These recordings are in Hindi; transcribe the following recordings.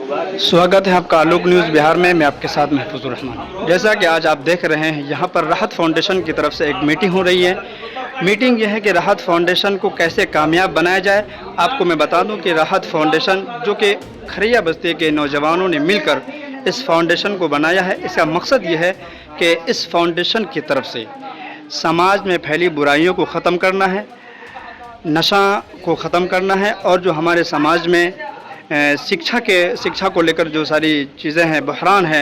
स्वागत है आपका आलोक न्यूज़ बिहार में। मैं आपके साथ महफूजुर रहमान। जैसा कि आज आप देख रहे हैं, यहाँ पर राहत फाउंडेशन की तरफ से एक मीटिंग हो रही है। मीटिंग यह है कि राहत फाउंडेशन को कैसे कामयाब बनाया जाए। आपको मैं बता दूं कि राहत फाउंडेशन जो कि खरैया बस्ती के नौजवानों ने मिलकर इस फाउंडेशन को बनाया है, इसका मकसद ये है कि इस फाउंडेशन की तरफ से समाज में फैली बुराइयों को ख़त्म करना है, नशा को ख़त्म करना है और जो हमारे समाज में शिक्षा को लेकर जो सारी चीज़ें हैं, बहरान है,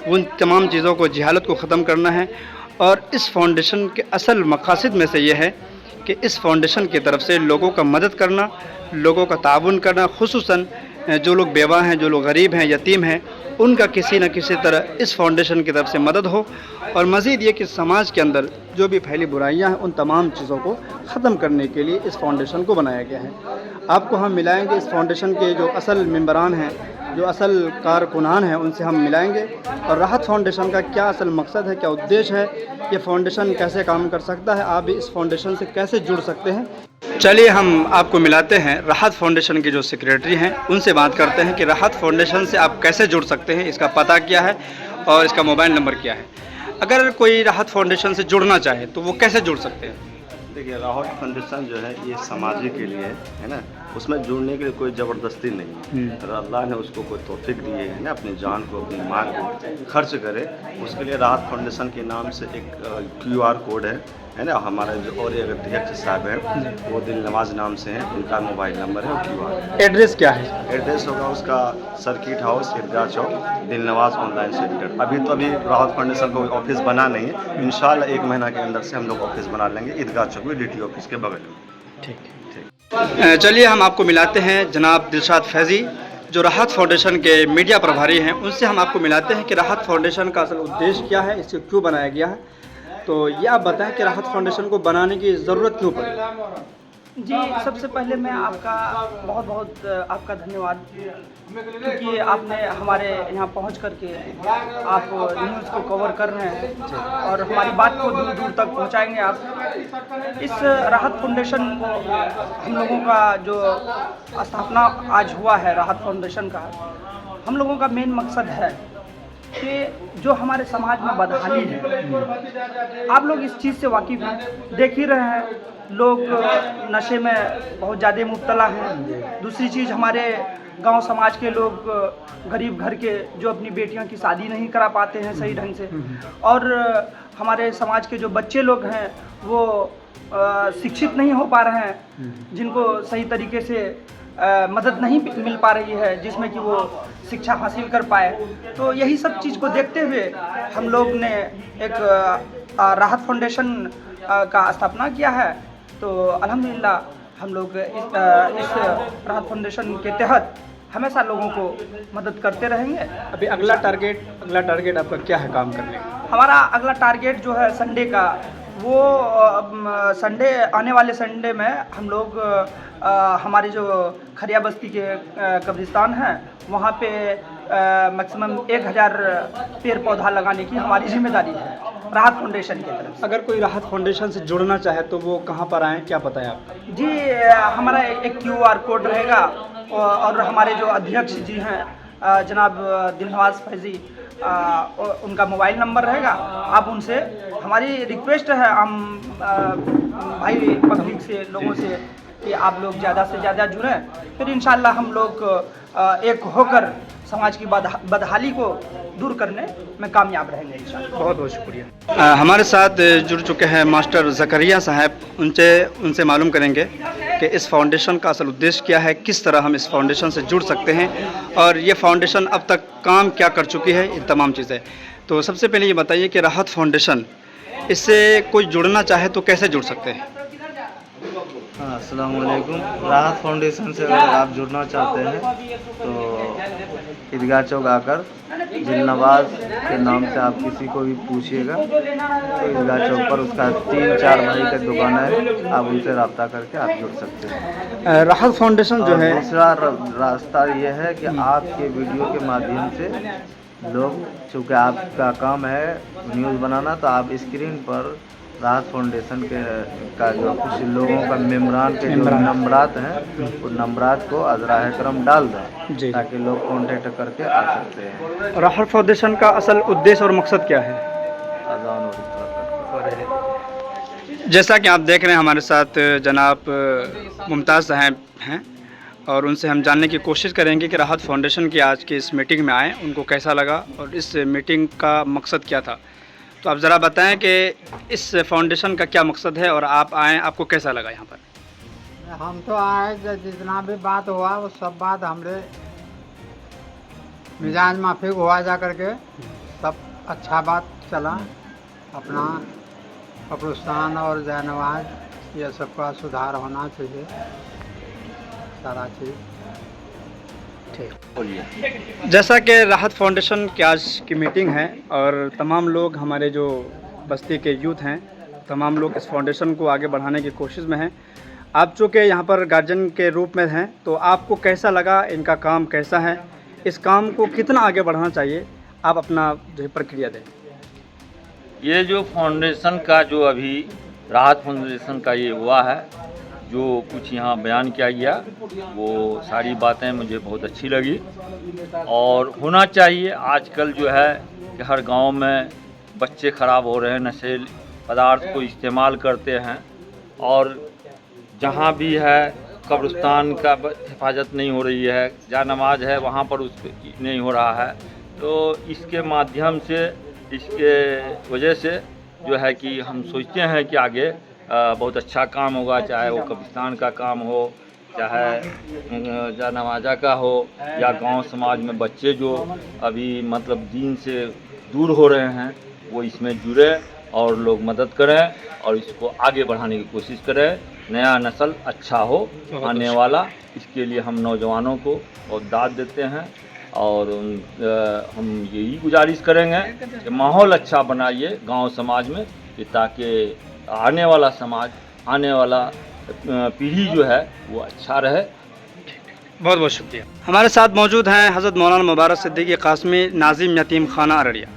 उन तमाम चीज़ों को, जहालत को ख़त्म करना है। और इस फाउंडेशन के असल मक़ासद में से ये है कि इस फाउंडेशन की तरफ से लोगों का मदद करना, लोगों का ताउन करना, ख़ुसूसन जो लोग बेवा हैं, जो लोग गरीब हैं, यतीम हैं, उनका किसी न किसी तरह इस फाउंडेशन की तरफ से मदद हो। और मज़ीद ये कि समाज के अंदर जो भी फैली बुराइयां हैं, उन तमाम चीज़ों को ख़त्म करने के लिए इस फाउंडेशन को बनाया गया है। आपको हम मिलाएंगे इस फाउंडेशन के जो असल मेंबरान हैं, जो असल कारकुनान हैं, उनसे हम मिलाएंगे और राहत फाउंडेशन का क्या असल मकसद है, क्या उद्देश्य है, ये फाउंडेशन कैसे काम कर सकता है, आप भी इस फाउंडेशन से कैसे जुड़ सकते हैं। चलिए हम आपको मिलाते हैं राहत फाउंडेशन के जो सेक्रेटरी हैं, उनसे बात करते हैं कि राहत फाउंडेशन से आप कैसे जुड़ सकते हैं, इसका पता क्या है और इसका मोबाइल नंबर क्या है। अगर कोई राहत फाउंडेशन से जुड़ना चाहे तो वो कैसे जुड़ सकते हैं। देखिए, राहत फाउंडेशन जो है ये समाजी के लिए है ना, उसमें जुड़ने के लिए कोई ज़बरदस्ती नहीं है। अगर अल्लाह ने उसको कोई तौफीक दी है ना, अपनी जान को, अपनी माल को खर्च करे, उसके लिए राहत फाउंडेशन के नाम से एक QR कोड है ना। हमारे जो और एक अध्यक्ष साहब हैं, वो दिल नवाज नाम से हैं, उनका मोबाइल नंबर है और QR। एड्रेस क्या है। एड्रेस होगा उसका सर्किट हाउस, ईदगाह चौक, दिल नवाज ऑनलाइन सेंटर। अभी राहत फाउंडेशन का ऑफिस बना नहीं है, इंशाल्लाह 1 महीना के अंदर से हम लोग ऑफिस बना लेंगे ईदगाह चौक में, DT ऑफिस के बगल में। ठीक। चलिए हम आपको मिलाते हैं जनाब दिलशाद फैज़ी, जो राहत फाउंडेशन के मीडिया प्रभारी हैं। उनसे हम आपको मिलाते हैं कि राहत फाउंडेशन का असल उद्देश्य क्या है, इसे क्यों बनाया गया है। तो ये आप बताएं कि राहत फाउंडेशन को बनाने की ज़रूरत क्यों पड़ी। जी, सबसे पहले मैं आपका बहुत आपका धन्यवाद, क्योंकि आपने हमारे यहाँ पहुँच करके आप न्यूज़ को कवर कर रहे हैं और हमारी बात को दूर दूर तक पहुँचाएंगे आप। इस राहत फाउंडेशन को हम लोगों का जो स्थापना आज हुआ है राहत फाउंडेशन का, हम लोगों का मेन मकसद है कि जो हमारे समाज में बदहाली है, आप लोग इस चीज़ से वाकिफ़ हैं, देख ही रहे हैं, लोग नशे में बहुत ज़्यादा मुब्तला हैं। दूसरी चीज़, हमारे गांव समाज के लोग गरीब घर के जो अपनी बेटियों की शादी नहीं करा पाते हैं सही ढंग से, और हमारे समाज के जो बच्चे लोग हैं वो शिक्षित नहीं हो पा रहे हैं, जिनको सही तरीके से मदद नहीं मिल पा रही है जिसमें कि वो शिक्षा हासिल कर पाए। तो यही सब चीज़ को देखते हुए हम लोग ने एक राहत फाउंडेशन का स्थापना किया है। तो अल्हम्दुलिल्लाह हम लोग इस राहत फाउंडेशन के तहत हमेशा लोगों को मदद करते रहेंगे। अभी अगला टारगेट आपका क्या है काम करने का। हमारा अगला टारगेट जो है संडे का, वो संडे, आने वाले संडे में हम लोग हमारे जो खरैया बस्ती के कब्रिस्तान हैं, वहाँ पे मैक्सिमम 1000 पेड़ पौधा लगाने की हमारी जिम्मेदारी है राहत फाउंडेशन की तरफ से। अगर कोई राहत फाउंडेशन से जुड़ना चाहे तो वो कहाँ पर आएँ, क्या पता है आपका। जी, हमारा एक QR कोड रहेगा और हमारे जो अध्यक्ष जी हैं जनाब दिलनवाज फैज़ी, उनका मोबाइल नंबर रहेगा। आप उनसे, हमारी रिक्वेस्ट है हम भाई पब्लिक से, लोगों से, कि आप लोग ज़्यादा से ज़्यादा जुड़ें, फिर इंशाल्लाह हम लोग एक होकर समाज की बदहाली को दूर करने में कामयाब रहेंगे इंशाल्लाह। बहुत बहुत शुक्रिया। हमारे साथ जुड़ चुके हैं मास्टर ज़करिया साहब, उनसे मालूम करेंगे कि इस फाउंडेशन का असल उद्देश्य क्या है, किस तरह हम इस फाउंडेशन से जुड़ सकते हैं और ये फाउंडेशन अब तक काम क्या कर चुकी है, इन तमाम चीज़ें। तो सबसे पहले ये बताइए कि राहत फाउंडेशन, इससे कोई जुड़ना चाहे तो कैसे जुड़ सकते हैं। अस्सलाम वालेकुम। राहत फाउंडेशन से अगर आप जुड़ना चाहते हैं तो ईदगाह चौक आकर दिल नवाज के नाम से आप किसी को भी पूछिएगा, तो ईदगाह चौक पर उसका 3-4 भाई का दुकान है, आप उनसे रब्ता करके आप जुड़ सकते हैं। राहत फाउंडेशन जो है, दूसरा रास्ता ये है कि आपके वीडियो के माध्यम से लोग, चूँकि आपका काम है न्यूज़ बनाना, तो आप स्क्रीन पर राहत फाउंडेशन का जो कुछ लोगों का मेम्बरान के जो नंबरात हैं उन नंबरात को अज़राए करम डाल दें जी। ताकि लोग कांटेक्ट करके आ सकते हैं। राहत फाउंडेशन का असल उद्देश्य और मकसद क्या है? अजान और इक़्क़ा करके। जैसा कि आप देख रहे हैं हमारे साथ जनाब मुमताज़ साहब हैं और उनसे हम जानने की कोशिश करेंगे कि राहत फाउंडेशन की आज की इस मीटिंग में आए, उनको कैसा लगा और इस मीटिंग का मकसद क्या था। तो आप ज़रा बताएं कि इस फाउंडेशन का क्या मकसद है और आप आए, आपको कैसा लगा यहाँ पर? हम तो आए जितना भी बात हुआ वो सब बात हमरे मिजाज माफिक हुआ जा करके सब अच्छा बात चला। अपना कब्रिस्तान और जानवाज ये सब का सुधार होना चाहिए, सारा चीज़। जैसा कि राहत फाउंडेशन की आज की मीटिंग है और तमाम लोग हमारे जो बस्ती के यूथ हैं, तमाम लोग इस फाउंडेशन को आगे बढ़ाने की कोशिश में हैं। आप चूँकि यहाँ पर गार्जियन के रूप में हैं, तो आपको कैसा लगा, इनका काम कैसा है, इस काम को कितना आगे बढ़ाना चाहिए, आप अपना जो है प्रक्रिया दें। ये जो फाउंडेशन का जो अभी राहत फाउंडेशन का ये हुआ है, जो कुछ यहाँ बयान किया गया, वो सारी बातें मुझे बहुत अच्छी लगी और होना चाहिए। आजकल जो है कि हर गांव में बच्चे ख़राब हो रहे हैं, नशे पदार्थ को इस्तेमाल करते हैं और जहाँ भी है कब्रिस्तान का हिफाजत नहीं हो रही है, जहाँ नमाज है वहाँ पर उस पर नहीं हो रहा है। तो इसके माध्यम से, इसके वजह से जो है कि हम सोचते हैं कि आगे बहुत अच्छा काम होगा, चाहे वो कब्रिस्तान का काम हो, चाहे जानमाजा का हो, या गांव समाज में बच्चे जो अभी मतलब दीन से दूर हो रहे हैं वो इसमें जुड़े और लोग मदद करें और इसको आगे बढ़ाने की कोशिश करें, नया नस्ल अच्छा हो आने वाला। इसके लिए हम नौजवानों को बहुत दाद देते हैं और हम यही गुजारिश करेंगे कि माहौल अच्छा बनाइए गांव समाज में, ताकि आने वाला समाज, आने वाला पीढ़ी जो है वो अच्छा रहे। बहुत बहुत शुक्रिया। हमारे साथ मौजूद हैं हज़रत मौलाना मुबारक सिद्दीकी क़ासमी, नाज़िम यतीम खाना अररिया।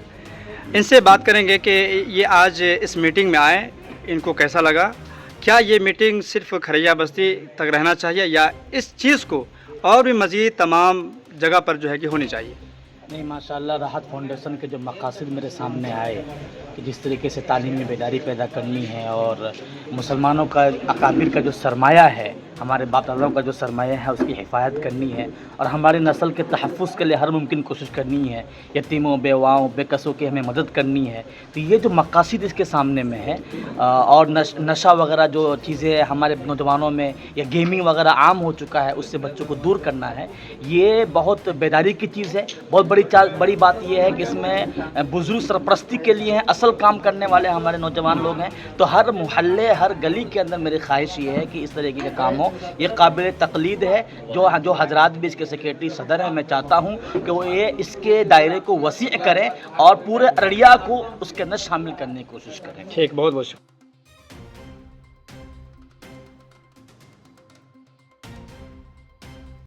इनसे बात करेंगे कि ये आज इस मीटिंग में आए, इनको कैसा लगा, क्या ये मीटिंग सिर्फ खरैया बस्ती तक रहना चाहिए या इस चीज़ को और भी मज़ीद तमाम जगह पर जो है कि होनी चाहिए। नहीं, माशाल्लाह राहत फाउंडेशन के जो मकासद मेरे सामने आए कि जिस तरीके से तालीम में बेदारी पैदा करनी है और मुसलमानों का अकाबिर का जो सरमाया है, हमारे बाप दादाओं का जो सरमाया है उसकी हिफाजत करनी है और हमारी नस्ल के तहफ़्फ़ुज़ के लिए हर मुमकिन कोशिश करनी है, यतीमों, बेवाओं, बेकसों की हमें मदद करनी है। तो ये जो मकासद इसके सामने में है और नशा वगैरह जो चीज़ें हमारे नौजवानों में या गेमिंग वगैरह आम हो चुका है, उससे बच्चों को दूर करना है, ये बहुत बेदारी की चीज़ है। बहुत बड़ी बात यह है कि इसमें बुज़ुर्ग सरपरस्ती के लिए हैं, असल काम करने वाले हमारे नौजवान लोग हैं। तो हर मोहल्ले, हर गली के अंदर मेरी ख्वाहिश ये है कि इस तरीके का काम हो। ये काबिल तकलीद है। जो हजरात भी इसके सेक्रेटरी सदर हैं, मैं चाहता हूँ कि वो ये इसके दायरे को वसी करें और पूरे अररिया को उसके अंदर शामिल करने की कोशिश करें। ठीक, बहुत बहुत शुक्रिया।